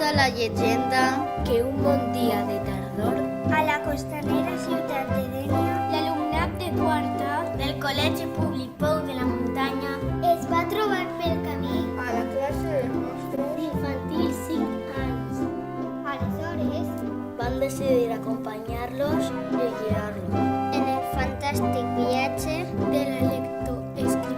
Cuenta la leyenda que un bon dia de tardor A la costanera ciutat de Dénia, l'alumnat de quarta del Col·legi Públic Pou de la Muntanya es va trobar pel camí a la classe de mostres d'infantil 5 anys. Aleshores, van decidir acompanyar-los i guiar-los en el fantàstic viatge de la lectoescriptura.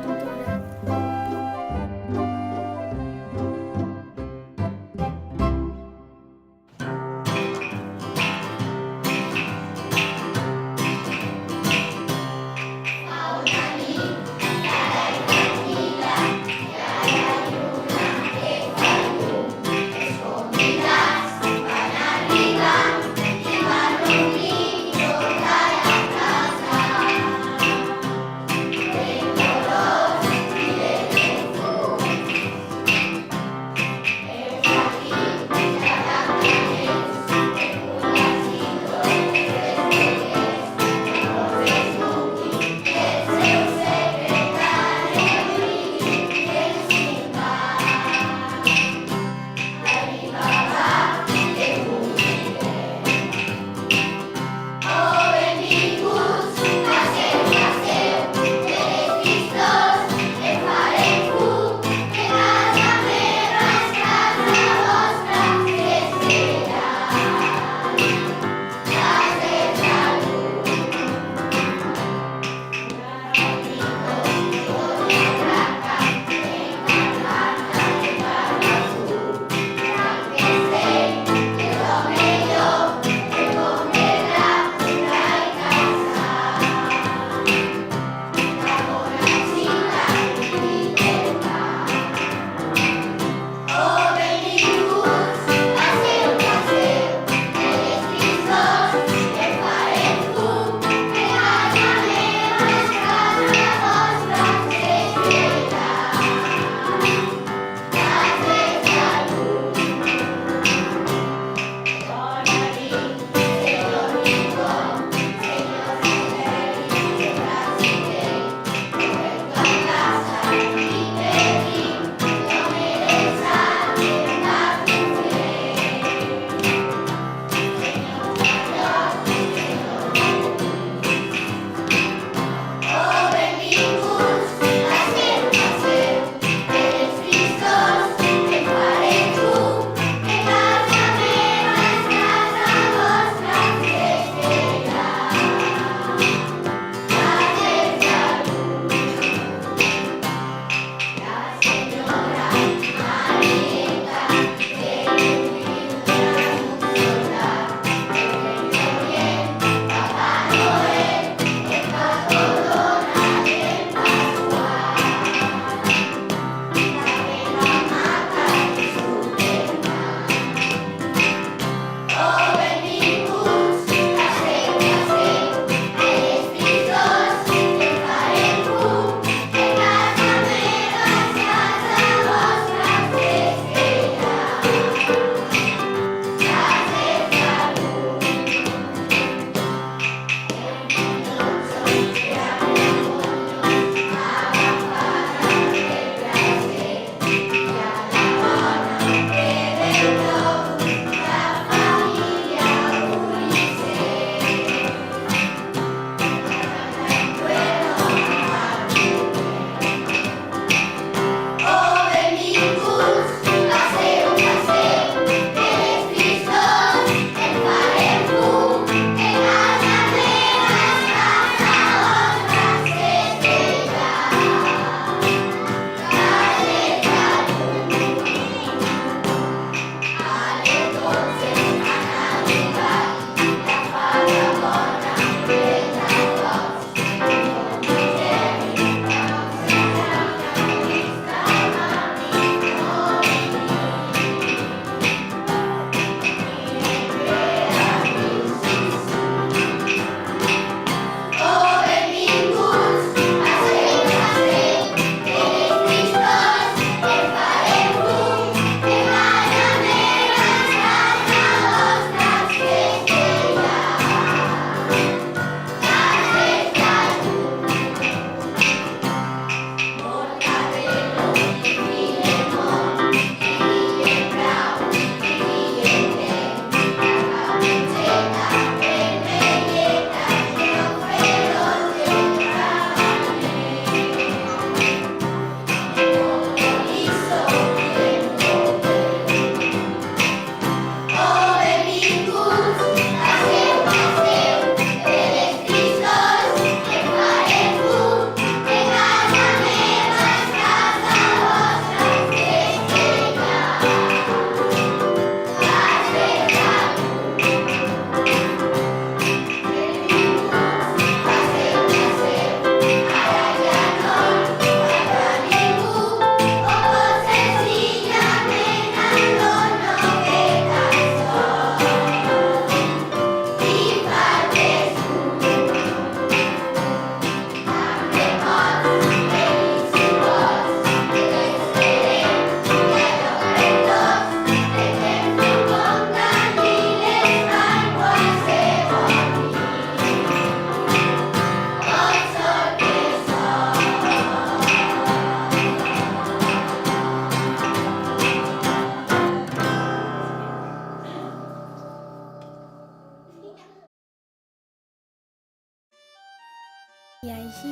I així,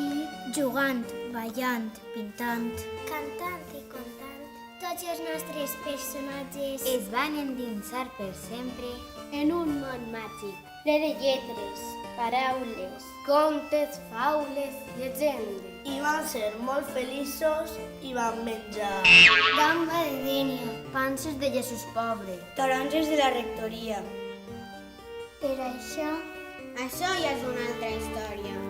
jugant, ballant, pintant, cantant i contant, tots els nostres personatges es van endinsar per sempre en un món màgic, ple de lletres, paraules, contes, faules, llegendes. I van ser molt feliços i van menjar gamba de dénia, Panses de Jesús pobre. taronges de la rectoria. per això Això ja és una altra història.